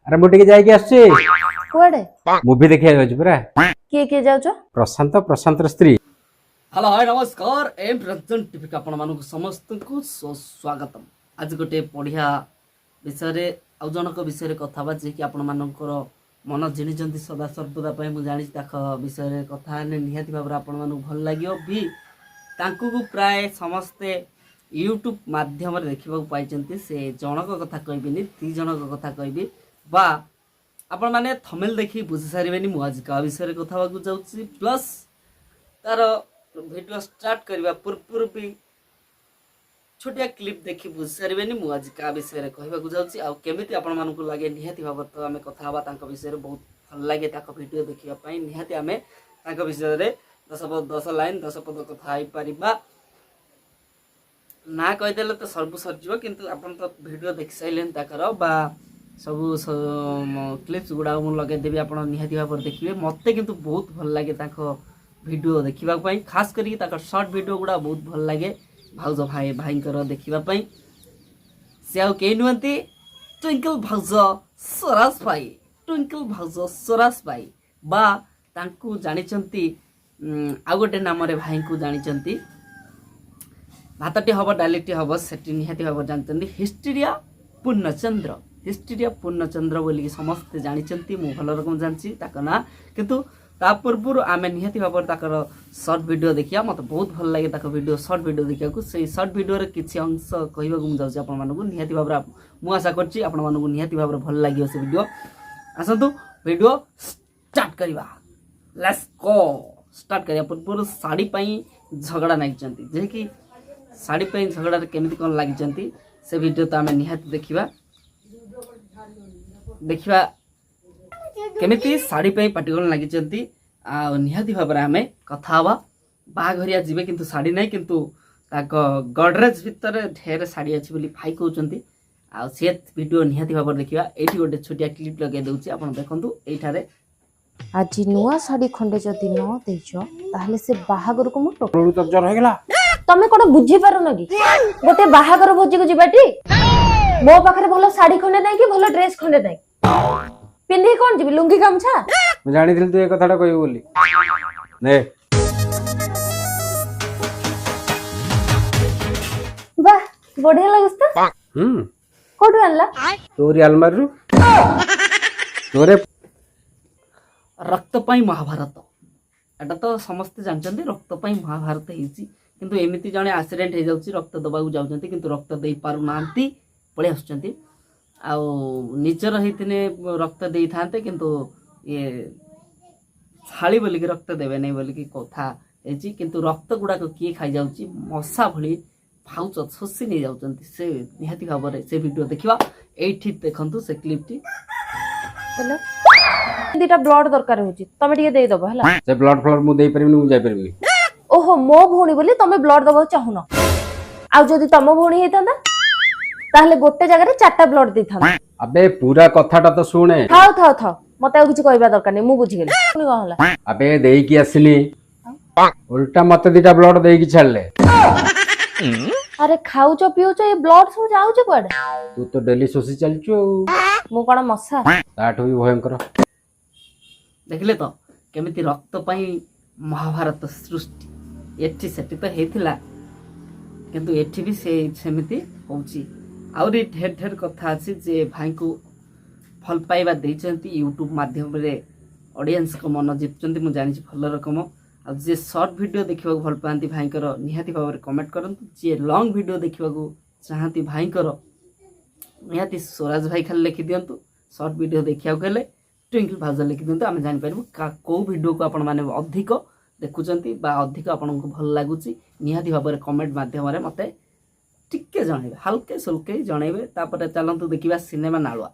अरे मुझे जाइए आसছে कुआडे मूवी देखिया जाउछ पुरा किए जाऊच प्रशांत प्रशांत स्त्री। हेलो हाय नमस्कार एम रंजन टीवी का आपण मानक समस्त को स्वागतम। आज गोटे बढ़िया विषय आउ जनक विषय कथा बा जे कि आपण मानकर मन जिनिजंती सदा सर्वदा पय मु जानि ताख विषय कथा ने निहाती भाबरा आपण मानक भल लागियो भी तांकु को प्राय समस्ते यूट्यूब माध्यम रे देखिबा पाइचंती से जनक कथा कहबिनी ती जनक कथा कहबी बा आपण माने थंबनेल देखि बुझि सारिबेनी मु आज का विषय कथा बाकु जाउची प्लस तार वीडियो स्टार्ट करबा पूर्व भी छोटिया क्लिप देखि बुझि सारिबेनी मु आज का विषय कहबाकु जाउची आ केमिति आपण मानकु लागे निहाती भाबत तो आमे कथा हबा तांका विषय बहुत भल लागे ताका वीडियो देखिबा पई निहाती आमे तांका विषय रे 10 लाइन 10 पद कथा आइ परिबा ना कहि देले तो सर्व सरजिबो किंतु आपण तो वीडियो देखि साइलेन ताकर बा सब क्लिप्स गुड़ा मु लगे देबी आपण निहाती भाव देखिबे मते किंतु बहुत भल लागे ताको वीडियो देखिबा पई खास करी ताको शॉर्ट वीडियो गुड़ा बहुत भल लागे भाउज भाई भाईंकर देखिबा पई से आउ के नुंती ट्विंकल भाउज सरास भाई ट्विंकल भाउज सरास भाई बा तांकु जानिचंती आ गोटे नाम रे भाई को जानिचंती भातटी हब डालीटी हब सेटी निहाती भाव जानचंती हिस्ट्रिया पूर्णचंद्र बोली समस्ते जानिचंती मु भल रकम जानची ताका ना किंतु ता पूर्व आमे निहाती भाव ताकर शॉर्ट वीडियो देखिया मत बहुत भल लागे ताको वीडियो शॉर्ट वीडियो देखिया को से शॉर्ट वीडियो रे किछि अंश कहबा को जाउची आपण मानकु निहाती भाव मु आशा करची आपण मानकु निहाती भाव भल लागियो से वीडियो आसंतु वीडियो स्टार्ट करबा लेट्स गो स्टार्ट करिया पूर्व साड़ी पई झगड़ा नाइचंती जे कि साड़ी पई झगड़ा रे केमिति कोन लागिचंती से वीडियो तो आमे निहाती देखिबा केमिति साड़ी पे पार्टिकल लगी निहाती भाव आमे कथा हवा बाघरिया जीवे किंतु साड़ी नहीं किंतु गडरेज भितर ढेर साड़ी अच्छी बोली भाई कहते आ से वीडियो निहाती भाव देखा ये गोटे छोटिया क्लिप लगे दूसरी आप देखु ये आज नुआ साड़ी खंडे जदि न देइछो ताहले से बाहागर को मु टोलू तो जर होगला तमे कोन बुझी पारुन कि गोटे बाहागर भोजी को जिबाटी मो पाखरे भलो साड़ी खंडे नै कि भलो ड्रेस खंडे नै पिंदी कोन जिबि लुंगी गामछा मैं जानि दिल तू ए कथाटा कहबो बोली ने वाह बढ़िया लागस त कोठु आनला तोरी अलमारी रु तोरे रक्त पाई महाभारत एटा तो समस्ते जानचंती रक्त पाई महाभारत हेची किंतु एमिति जने एक्सीडेंट हे जाउची रक्त दबाकू जाउचंती किंतु रक्त देई पारु नांती पळे आसुचंती आ निजर हेतिने रक्त देई थांते किंतु ये छाली बोली कि रक्त देबे नै बोली कि कथा हेची किंतु रक्त गुडा को की खाइ जाउची मसा भली फाउच छसी नै जाउचंती से निहाती खबर से वीडियो देखिबा एठी देखंतु से क्लिपटी हेलो दीटा ब्लड दरकार होची तमे टिके देई दबो हला से ब्लड फ्लड मु देई परबिनी मु जाई परबी ओहो मो भौणी बोली तमे ब्लड दबो चाहुन आ जदी तम भौणी हेतांदा ताहले गोटे जगह रे चारटा ब्लड देई थांदा अबे पूरा कथाटा तो सुने थाओ मते आ किछ कहबा दरकार नै मु बुझी गेली कोन कहला अबे देई की आसली उल्टा मते दीटा ब्लड देई की छाड़ले अरे खाउचो पिउचो ये ब्लड सब जाउचो कोड तू तो डेली सोसी चलचो मु कोन मसा ताठो भी भयंकर देखले तो केमिति रक्त पाई महाभारत सृष्टि एठी सेठी तो हेथिला किंतु एठी भी से सेमिति होउची आउरी ढेर ढेर कथा अछि जे भाई को फल पाइबा देइचंती यूट्यूब माध्यम रे ऑडियंस को मन जितचंती मु जानि छी भल रकम आ जे शॉर्ट वीडियो देखिबा भल पांती भाईकर निहाती भाव कमेंट करंतु जे लॉन्ग वीडियो देखिबा चाहती भाईकर निहाती स्वराज भाई खाली लिखि दियंतु शॉर्ट वीडियो देखिया गेले ट्विंकल भाउज लिखि दियंतु आमे जानि परबु को वीडियो को आपण माने अधिक देखुचंती बा अधिक आपण को भल लागुची निहाती भाव कमेंट माध्यम रे मते टिके जणेबे हल्के सुल्के जणेबे तापर चलंतु देखिबा सिनेमा नालुआ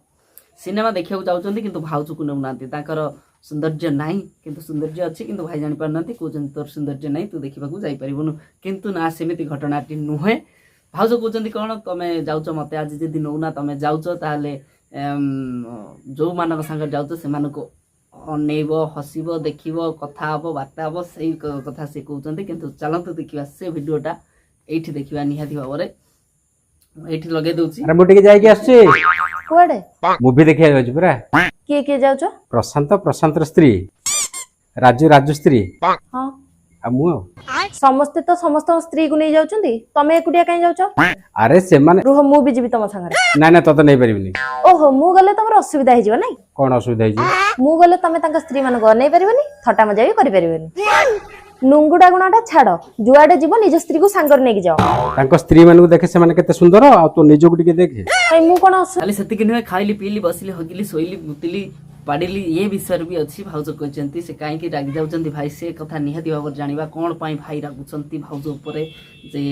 सिनेमा देखिया जाउचंती किंतु भाउज को नेउनांती ताकर सौंदर्य नाही किंतु सौंदर्य अछि किंतु भाई जानि पारनांती कोचंती तोर सौंदर्य नाही तू देखिबा को जाई परिबनु किंतु ना सेमिति घटनाटी नुहे भाउज कोचंती कोन तमे जाउचो मते आज जदी नौना तमे जाउचो ताले जो मानक संग जाउचो से मानको अनेइबो हसिबो देखिबो कथा हबो बार्ता हबो सेही कथा से कोचंती किंतु चलंतु देखिबा से वीडियोटा एठी देखिबा निहाती भाबरे एठी लगे दउची अरे मुटिके जाई के आछे କୁଆଡେ ମୁଭି ଦେଖିବାକୁ ଯାଉଛି ପରା। କିଏ କିଏ ଯାଉଛ? ପ୍ରଶାନ୍ତର ସ୍ତ୍ରୀ, ରାଜୁ ସ୍ତ୍ରୀ, ହଁ ଆଉ ମୁଁ ଆଉ। ସମସ୍ତେ ତ ସମସ୍ତଙ୍କ ସ୍ତ୍ରୀକୁ ନେଇ ଯାଉଛନ୍ତି, ତମେ ଏକୁଟିଆ କାହିଁ ଯାଉଛ? ଆରେ ସେମାନେ ରୁହ ମୁଁ ବି ଯିବି ତମ ସାଙ୍ଗରେ। ନାଇଁ ତତେ ନେଇପାରିବିନି। ଓହୋ ମୁଁ ଗଲେ ତମର ଅସୁବିଧା ହେଇଯିବ ନାଇଁ? କଣ ଅସୁବିଧା ହେଇଛି? ମୁଁ ଗଲେ ତମେ ତାଙ୍କ ସ୍ତ୍ରୀ ମାନଙ୍କୁ ଅନେଇ ପାରିବନି, ଥଟା ମଜା ବି କରିପାରିବନି। ନୁଙ୍ଗୁଡା ଗୁଣଟା ଛାଡ, ଯୁଆଡେ ଯିବ ନିଜ ସ୍ତ୍ରୀକୁ ସାଙ୍ଗରେ ନେଇକି ଯାଅ। ତାଙ୍କ ସ୍ତ୍ରୀ ମାନଙ୍କୁ ଦେଖେ ସେମାନେ କେତେ ସୁନ୍ଦର, ଆଉ ତୁ ନିଜକୁ ଟିକେ ଦେଖେ। କାଇଁ ମୁଁ କଣ ଖାଲି ସେତିକି ନୁହେଁ, ଖାଇଲି ପିଇଲି ବସିଲି ହଗିଲି ଶୋଇଲି ମୁତିଲି ପାଡ଼ିଲି ଏ ବିଷୟରେ ବି ଅଛି। ଭାଉଜ କହିଛନ୍ତି ସେ କାହିଁକି ରାଗି ଯାଉଛନ୍ତି ଭାଇ, ସେ କଥା ନିହାତି ଭାବରେ ଜାଣିବା। କ'ଣ ପାଇଁ ଭାଇ ରାଗୁଛନ୍ତି ଭାଉଜ ଉପରେ, ଯେ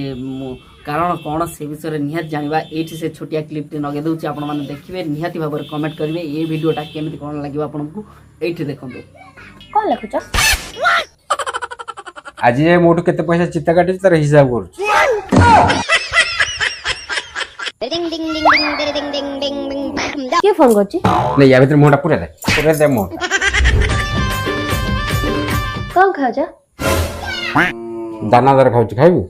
କାରଣ କ'ଣ ସେ ବିଷୟରେ ନିହାତି ଜାଣିବା। ଏଇଠି ସେ ଛୋଟିଆ କ୍ଲିପ୍ଟି ଲଗେଇ ଦେଉଛି, ଆପଣମାନେ ଦେଖିବେ, ନିହାତି ଭାବରେ କମେଣ୍ଟ କରିବେ ଏ ଭିଡ଼ିଓଟା କେମିତି କ'ଣ ଲାଗିବ ଆପଣଙ୍କୁ। ଏଇଠି ଦେଖନ୍ତୁ। କଣ ଲେଖୁଛ? ଆଜି ଯାଏ ମୋଠୁ କେତେ ପଇସା ଚିତା କାଟିଛି ତାର ହିସାବ କରୁଛି। କିଏ ଫୋନ କରୁଛି? ନାଇଁ ୟା ଭିତରେ ମୁହଁଟା ପୁରା ଦେ ମୁହଁ। କଣ ଖାଉଛ? ଦାନାଦାର ଖାଉଛି, ଖାଇବୁ?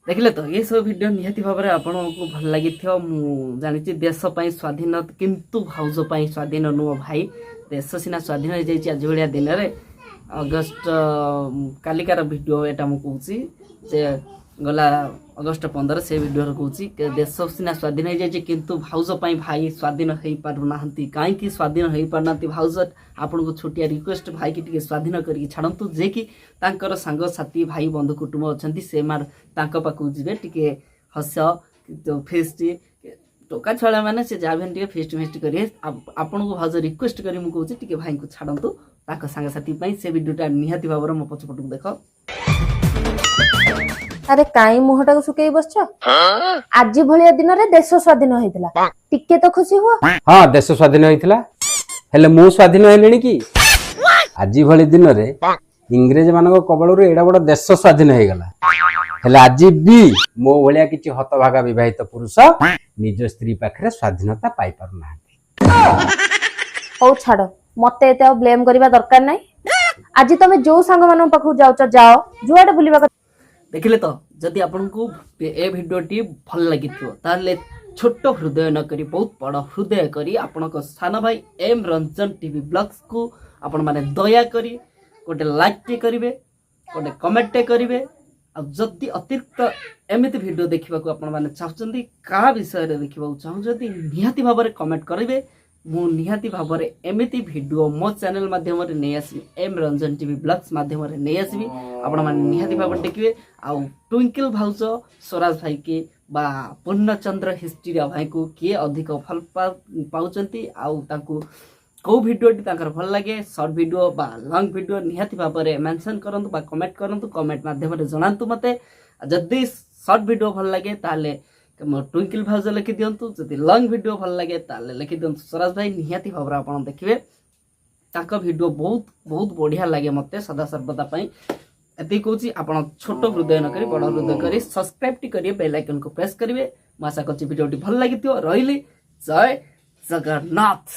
ଦେଖିଲେ ତ ଏ ସବୁ ଭିଡ଼ିଓ ନିହାତି ଭାବରେ ଆପଣଙ୍କୁ ଭଲ ଲାଗିଥିବ ମୁଁ ଜାଣିଛି। ଦେଶ ପାଇଁ ସ୍ୱାଧୀନ, କିନ୍ତୁ ଭାଉଜ ପାଇଁ ସ୍ୱାଧୀନ ନୁହଁ ଭାଇ। ଦେଶ ସିନା ସ୍ୱାଧୀନ ହେଇଯାଇଛି ଆଜି ଭଳିଆ ଦିନରେ, ଅଗଷ୍ଟ କାଲିକାର ଭିଡ଼ିଓ ଏଇଟା ମୁଁ କହୁଛି, ଯେ ଗଲା ଅଗଷ୍ଟ 15 ସେ ଭିଡ଼ିଓରେ କହୁଛି ଦେଶ ସିନା ସ୍ୱାଧୀନ ହେଇଯାଇଛି, କିନ୍ତୁ ଭାଉଜ ପାଇଁ ଭାଇ ସ୍ୱାଧୀନ ହେଇପାରୁନାହାନ୍ତି। କାହିଁକି ସ୍ୱାଧୀନ ହେଇପାରୁନାହାନ୍ତି ଭାଉଜ? ଆପଣଙ୍କୁ ଛୋଟିଆ ରିକ୍ୱେଷ୍ଟ, ଭାଇକି ଟିକେ ସ୍ୱାଧୀନ କରିକି ଛାଡ଼ନ୍ତୁ, ଯେ କି ତାଙ୍କର ସାଙ୍ଗସାଥି ଭାଇ ବନ୍ଧୁ କୁଟୁମ୍ବ ଅଛନ୍ତି, ସେମାନେ ତାଙ୍କ ପାଖକୁ ଯିବେ, ଟିକେ ହସ ଫିଷ୍ଟ ଟୋକା ଛୁଆ ମାନେ ସେ ଯାହା ବି ଟିକେ ଫିଷ୍ଟ କରିବେ। ଆପଣଙ୍କୁ ଭାଉଜ ରିକ୍ୱେଷ୍ଟ କରି ମୁଁ କହୁଛି ଟିକେ ଭାଇଙ୍କୁ ଛାଡ଼ନ୍ତୁ ତାଙ୍କ ସାଙ୍ଗସାଥି ପାଇଁ। ସେ ଭିଡ଼ିଓଟା ନିହାତି ଭାବରେ ମୋ ପଛପଟକୁ ଦେଖ। ଆରେ କାଇଁ ମୁହଁଟାକୁ ଶୁକେଇ ବସିଛ? ଆଜି ଭଳିଆ ଦିନରେ ଦେଶ ସ୍ୱାଧୀନ ହେଇଥିଲା, ଟିକେ ତ ଖୁସି ହୁଅ। ହଁ ଦେଶ ସ୍ୱାଧୀନ ହେଇଥିଲା, ହେଲେ ମୁଁ ସ୍ୱାଧୀନ ହେଲିଣି କି? ଆଜି ଭଳି ଦିନରେ ଇଂରେଜ ମାନଙ୍କ କବଳରୁ ଏଡା ବଡ ଦେଶ ସ୍ୱାଧୀନ ହେଇଗଲା, ହେଲେ ଆଜି ବି ମୋ ଭଳିଆ କିଛି ହତଭାଗା ବିବାହିତ ପୁରୁଷ ନିଜ ସ୍ତ୍ରୀ ପାଖରେ ସ୍ୱାଧୀନତା ପାଇ ପାରୁନାହାନ୍ତି। ହଉ ଛାଡ, ମତେ ଏତେ ଆଉ ବ୍ଲେମ କରିବା ଦରକାର ନାହିଁ। ଆଜି ତମେ ଯୋଉ ସାଙ୍ଗମାନଙ୍କ ପାଖକୁ ଯାଉଛ ଯାଅ, ଯୁଆଡେ ବୁଲିବା କଥା। ଦେଖିଲେ ତ, ଯଦି ଆପଣଙ୍କୁ ଏ ଭିଡ଼ିଓଟି ଭଲ ଲାଗିଥିବ ତାହେଲେ ଛୋଟ ହୃଦୟ ନ କରି ବହୁତ ବଡ଼ ହୃଦୟ କରି ଆପଣଙ୍କ ସାନ ଭାଇ ଏମ୍ ରଞ୍ଜନ ଟିଭି ବ୍ଲଗ୍ସକୁ ଆପଣମାନେ ଦୟାକରି ଗୋଟେ ଲାଇକ୍ଟେ କରିବେ, ଗୋଟେ କମେଣ୍ଟଟେ କରିବେ। ଆଉ ଯଦି ଅତିରିକ୍ତ ଏମିତି ଭିଡ଼ିଓ ଦେଖିବାକୁ ଆପଣମାନେ ଚାହୁଁଛନ୍ତି, କାହା ବିଷୟରେ ଦେଖିବାକୁ ଚାହୁଁଛନ୍ତି, ନିହାତି ଭାବରେ କମେଣ୍ଟ କରିବେ। ମୁଁ ନିହାତି ଭାବରେ ଏମିତି ଭିଡ଼ିଓ ମୋ ଚ୍ୟାନେଲ ମାଧ୍ୟମରେ ନେଇ ଆସିବି, ଏମ୍ ରଞ୍ଜନ ଟିଭି ବ୍ଲଗ୍ସ ମାଧ୍ୟମରେ ନେଇ ଆସିବି, ଆପଣମାନେ ନିହାତି ଭାବରେ ଦେଖିବେ। ଆଉ ଟ୍ୱିଙ୍କଲ ଭାଉଜ ସ୍ୱରାଜ ଭାଇକି ବା ପୂର୍ଣ୍ଣଚନ୍ଦ୍ର ହିଷ୍ଟ୍ରିଆ ଭାଇକୁ କିଏ ଅଧିକ ଭଲ ପାଉଛନ୍ତି, ଆଉ ତାଙ୍କୁ କେଉଁ ଭିଡ଼ିଓଟି ତାଙ୍କର ଭଲ ଲାଗେ, ସର୍ଟ ଭିଡ଼ିଓ ବା ଲଙ୍ଗ ଭିଡ଼ିଓ, ନିହାତି ଭାବରେ ମେନସନ୍ କରନ୍ତୁ ବା କମେଣ୍ଟ କରନ୍ତୁ। କମେଣ୍ଟ ମାଧ୍ୟମରେ ଜଣାନ୍ତୁ ମୋତେ। ଯଦି ସର୍ଟ ଭିଡ଼ିଓ ଭଲ ଲାଗେ ତାହେଲେ ଟ୍ୱିଙ୍କଲ ଭାଉଜ ଲେଖିଦିଅନ୍ତୁ, ଯଦି ଲଙ୍ଗ ଭିଡ଼ିଓ ଭଲ ଲାଗେ ତାହେଲେ ଲେଖିଦିଅନ୍ତୁ ସ୍ୱରାଜ ଭାଇ। ନିହାତି ଭାବରେ ଆପଣ ଦେଖିବେ, ତାଙ୍କ ଭିଡ଼ିଓ ବହୁତ ବହୁତ ବଢ଼ିଆ ଲାଗେ ମୋତେ ସଦାସର୍ବଦା ପାଇଁ। ଏତିକି କହୁଛି, ଆପଣ ଛୋଟ ହୃଦୟ ନ କରି ବଡ଼ ହୃଦୟ କରି ସବସ୍କ୍ରାଇବଟି କରିବେ, ବେଲ୍ ଆଇକନକୁ ପ୍ରେସ୍ କରିବେ। ମୁଁ ଆଶା କରୁଛି ଭିଡ଼ିଓଟି ଭଲ ଲାଗିଥିବ। ରହିଲି, ଜୟ ଜଗନ୍ନାଥ।